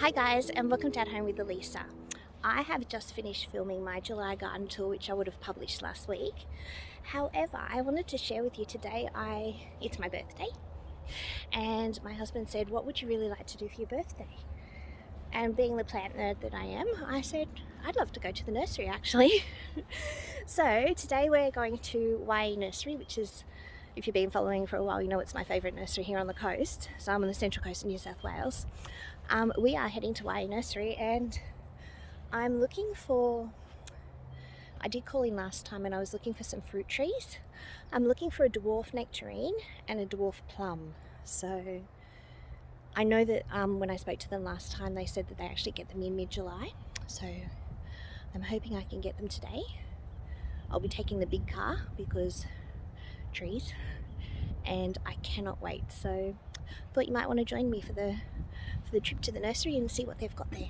Hi guys, and welcome to At Home with Elisa. I have just finished filming my July garden tour, which I would have published last week. However, I wanted to share with you today, it's my birthday, and my husband said, what would you really like to do for your birthday? And being the plant nerd that I am, I said, I'd love to go to the nursery actually. So today we're going to Wyee Nursery, which is, if you've been following for a while, you know it's my favourite nursery here on the coast. So I'm on the central coast of New South Wales. We are heading to Wyee Nursery and I'm looking for, I did call in last time and I was looking for some fruit trees. I'm looking for a dwarf nectarine and a dwarf plum. So I know that when I spoke to them last time, they said that they actually get them in mid-July. So I'm hoping I can get them today. I'll be taking the big car because trees, and I cannot wait. So I thought you might want to join me for the trip to the nursery and see what they've got there.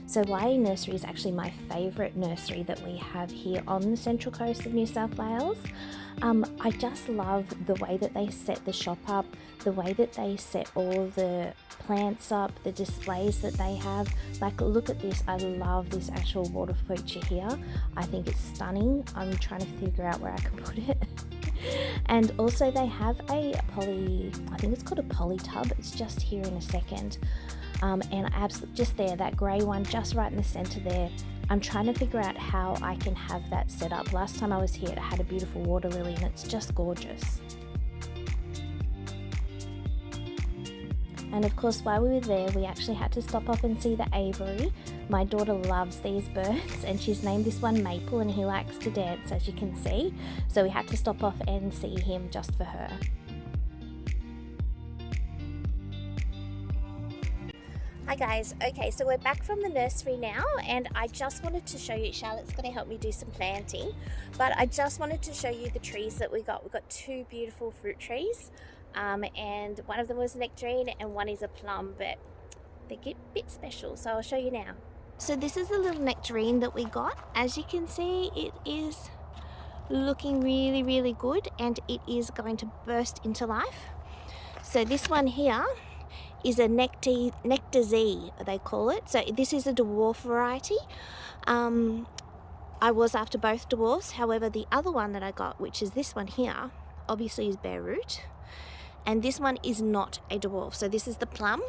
So Wyee Nursery is actually my favourite nursery that we have here on the central coast of New South Wales. I just love the way that they set the shop up, the way that they set all the plants up, the displays that they have. Like, look at this, I love this actual water feature here. I think it's stunning. I'm trying to figure out where I can put it. And also they have a I think it's called a poly tub. It's just here in a second. And absolutely just there, that grey one just right in the centre there. I'm trying to figure out how I can have that set up. Last time I was here it had a beautiful water lily and it's just gorgeous. And of course while we were there we actually had to stop off and see the Avery. My daughter loves these birds and she's named this one Maple and he likes to dance, as you can see. So we had to stop off and see him just for her. Hi guys, okay, so we're back from the nursery now and I just wanted to show you, Charlotte's going to help me do some planting, but I just wanted to show you the trees that we got. We've got two beautiful fruit trees and one of them was a nectarine and one is a plum, but they get a bit special, so I'll show you now. So this is the little nectarine that we got. As you can see, it is looking really good and it is going to burst into life. So this one here is a Nectar Z, they call it. So this is a dwarf variety. I was after both dwarfs, however the other one that I got, which is this one here, obviously is bare root, and this one is not a dwarf. So this is the plum,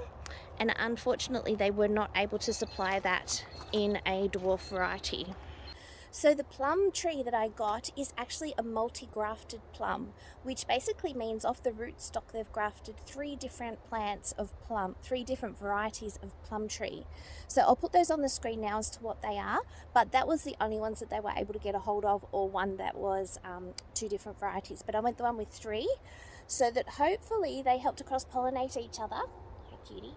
and unfortunately they were not able to supply that in a dwarf variety. So the plum tree that I got is actually a multi-grafted plum, which basically means off the rootstock they've grafted three different plants of plum, three different varieties of plum tree. So I'll put those on the screen now as to what they are, but that was the only ones that they were able to get a hold of, or one that was two different varieties. But I went the one with three, so that hopefully they help to cross-pollinate each other. Hi cutie.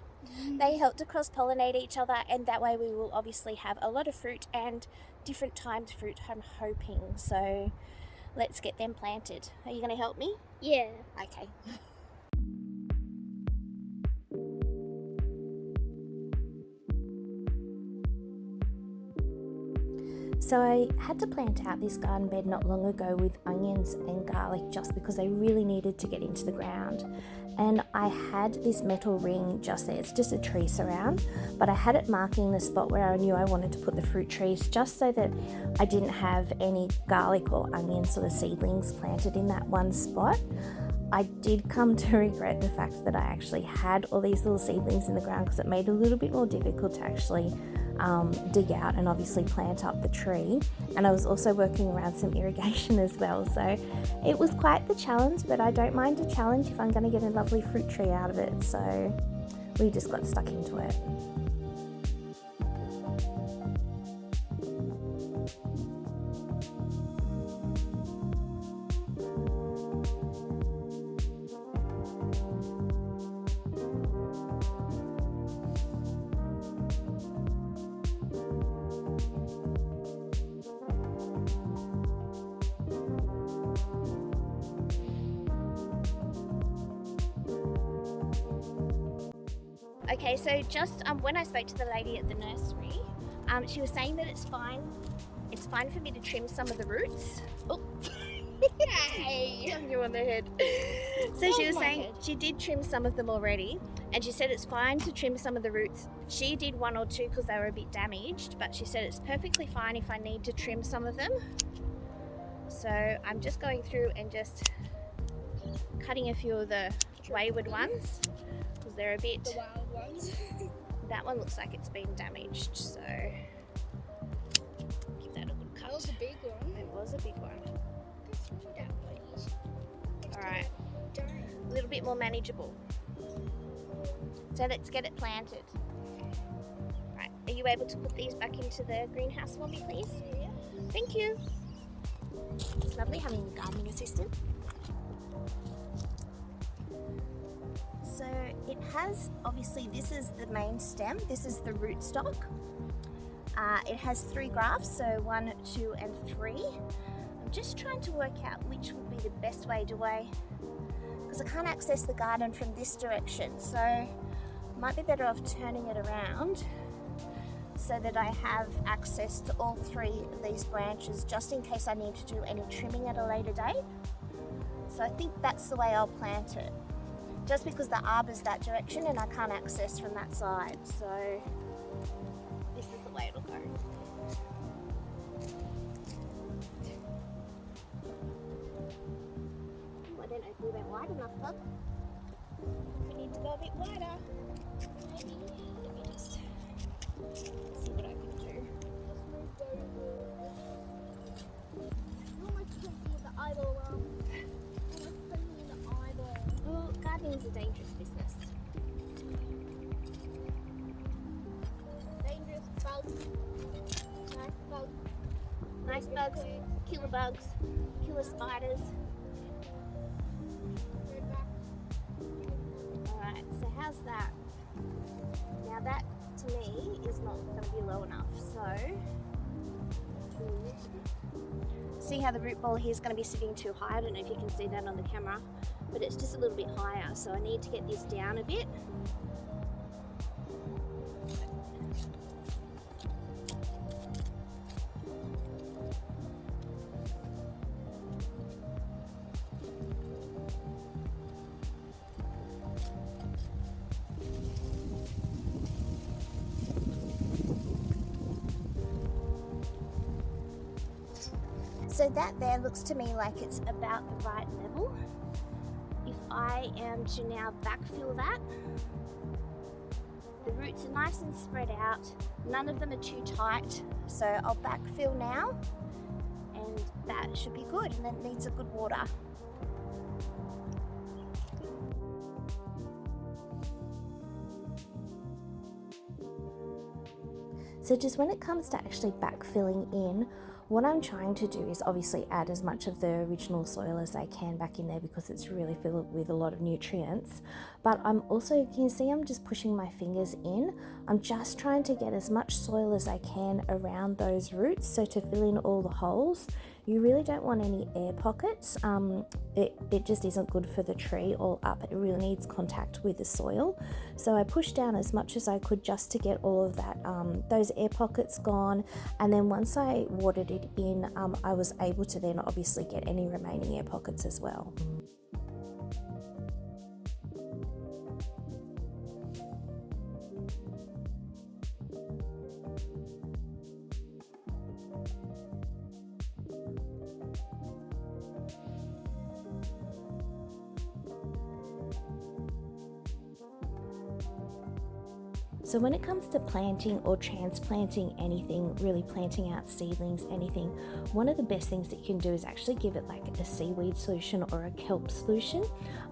They help to cross-pollinate each other, and that way we will obviously have a lot of fruit and different timed fruit, I'm hoping. So let's get them planted. Are you going to help me? Yeah. Okay. So I had to plant out this garden bed not long ago with onions and garlic just because they really needed to get into the ground. And I had this metal ring just there, it's just a tree surround, but I had it marking the spot where I knew I wanted to put the fruit trees just so that I didn't have any garlic or onion sort of seedlings planted in that one spot. I did come to regret the fact that I actually had all these little seedlings in the ground because it made it a little bit more difficult to actually dig out and obviously plant up the tree. And I was also working around some irrigation as well, so it was quite the challenge, but I don't mind a challenge if I'm going to get a lovely fruit tree out of it. So we just got stuck into it. Okay, so just when I spoke to the lady at the nursery, she was saying that it's fine. It's fine for me to trim some of the roots. Oh, hey! On you on the head. So she was saying she did trim some of them already, and she said it's fine to trim some of the roots. She did one or two because they were a bit damaged, but she said it's perfectly fine if I need to trim some of them. So I'm just going through and just cutting a few of the wayward ones because they're a bit. The wild ones. That one looks like it's been damaged, so give that a good cut. That was a big one. It was a big one. Alright, a little bit more manageable. So let's get it planted. Right, are you able to put these back into the greenhouse for me, please? Yeah. Thank you. It's lovely having a gardening assistant. So it has, obviously this is the main stem, this is the rootstock. It has 3 grafts, so 1, 2 and 3. I'm just trying to work out which would be the best way, because I can't access the garden from this direction, so I might be better off turning it around so that I have access to all 3 of these branches just in case I need to do any trimming at a later date. So I think that's the way I'll plant it, just because the arbor's that direction and I can't access from that side, so this is the way it'll go. I don't know if we went wide enough, bub. We need to go a bit wider. Maybe. Let me just see what I can do. How much putting in the eyeball? How much putting in the eyeball? Well, gardening is a dangerous business. Dangerous bugs. Nice bugs. Nice bugs, killer bugs, killer spiders. Alright, so how's that? Now that to me is not going to be low enough, so see how the root ball here is going to be sitting too high. I don't know if you can see that on the camera, but it's just a little bit higher, so I need to get this down a bit. So that there looks to me like it's about the right level. If I am to now backfill that, the roots are nice and spread out, none of them are too tight, so I'll backfill now and that should be good, and then it needs a good water. So just when it comes to actually backfilling in, what I'm trying to do is obviously add as much of the original soil as I can back in there because it's really filled with a lot of nutrients. But I'm also, you can see I'm just pushing my fingers in. I'm just trying to get as much soil as I can around those roots, so to fill in all the holes. You really don't want any air pockets. It just isn't good for the tree all up. It really needs contact with the soil. So I pushed down as much as I could just to get all of that, those air pockets gone. And then once I watered it in, I was able to then obviously get any remaining air pockets as well. So when it comes to planting or transplanting anything, really planting out seedlings, anything, one of the best things that you can do is actually give it like a seaweed solution or a kelp solution.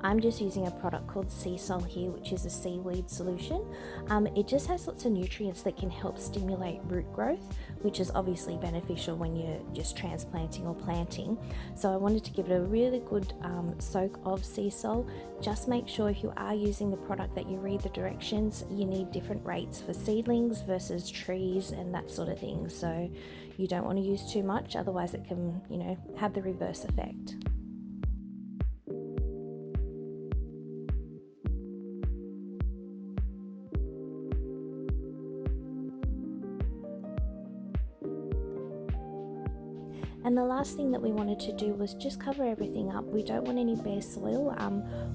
I'm just using a product called Sea Sol here, which is a seaweed solution. It just has lots of nutrients that can help stimulate root growth, which is obviously beneficial when you're just transplanting or planting. So I wanted to give it a really good soak of Sea Sol. Just make sure if you are using the product that you read the directions. You need different rates for seedlings versus trees and that sort of thing. So you don't want to use too much, otherwise it can, have the reverse effect. And the last thing that we wanted to do was just cover everything up. We don't want any bare soil,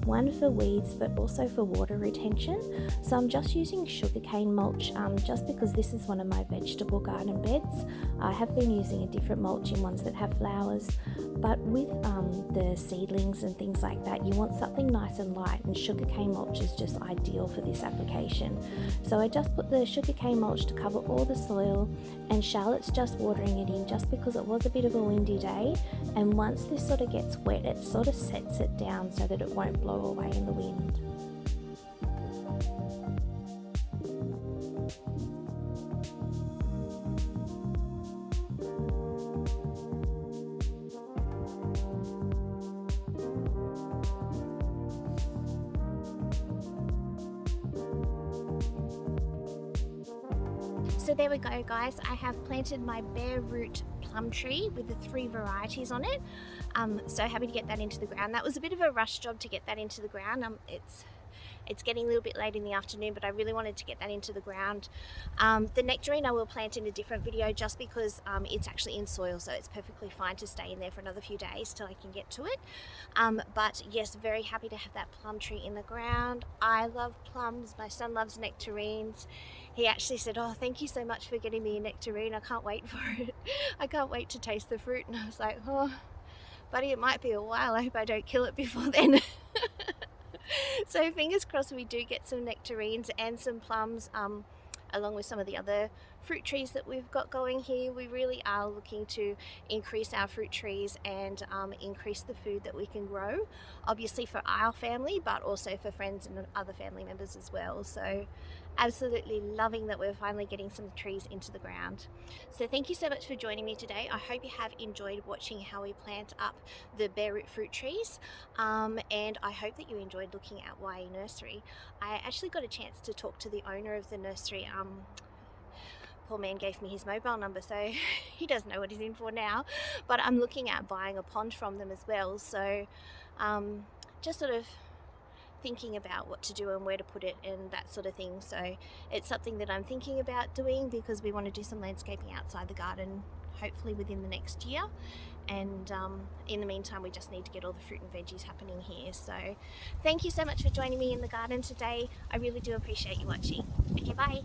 one for weeds but also for water retention. So I'm just using sugarcane mulch just because this is one of my vegetable garden beds. I have been using a different mulch in ones that have flowers, but with the seedlings and things like that, you want something nice and light, and sugarcane mulch is just ideal for this application. So I just put the sugarcane mulch to cover all the soil, and Charlotte's just watering it in just because it was a bit of a windy day, and once this sort of gets wet, it sort of sets it down so that it won't blow away in the wind. So there we go, guys. I have planted my bare root plum tree with the 3 varieties on it. So happy to get that into the ground. That was a bit of a rush job to get that into the ground. It's getting a little bit late in the afternoon, but I really wanted to get that into the ground. The nectarine I will plant in a different video just because it's actually in soil, so it's perfectly fine to stay in there for another few days till I can get to it. But yes, very happy to have that plum tree in the ground. I love plums. My son loves nectarines. He actually said, "Oh, thank you so much for getting me a nectarine. I can't wait for it. I can't wait to taste the fruit." And I was like, "Oh, buddy, it might be a while. I hope I don't kill it before then." So fingers crossed we do get some nectarines and some plums along with some of the other fruit trees that we've got going here. We really are looking to increase our fruit trees and increase the food that we can grow, obviously for our family, but also for friends and other family members as well. So absolutely loving that we're finally getting some trees into the ground. So thank you so much for joining me today. I hope you have enjoyed watching how we plant up the bare root fruit trees, and I hope that you enjoyed looking at Wyee Nursery. I actually got a chance to talk to the owner of the nursery. Poor man gave me his mobile number, so he doesn't know what he's in for now, but I'm looking at buying a pond from them as well. So just sort of thinking about what to do and where to put it and that sort of thing. So it's something that I'm thinking about doing because we want to do some landscaping outside the garden, hopefully within the next year. And in the meantime, we just need to get all the fruit and veggies happening here. So thank you so much for joining me in the garden today. I really do appreciate you watching. Okay, bye.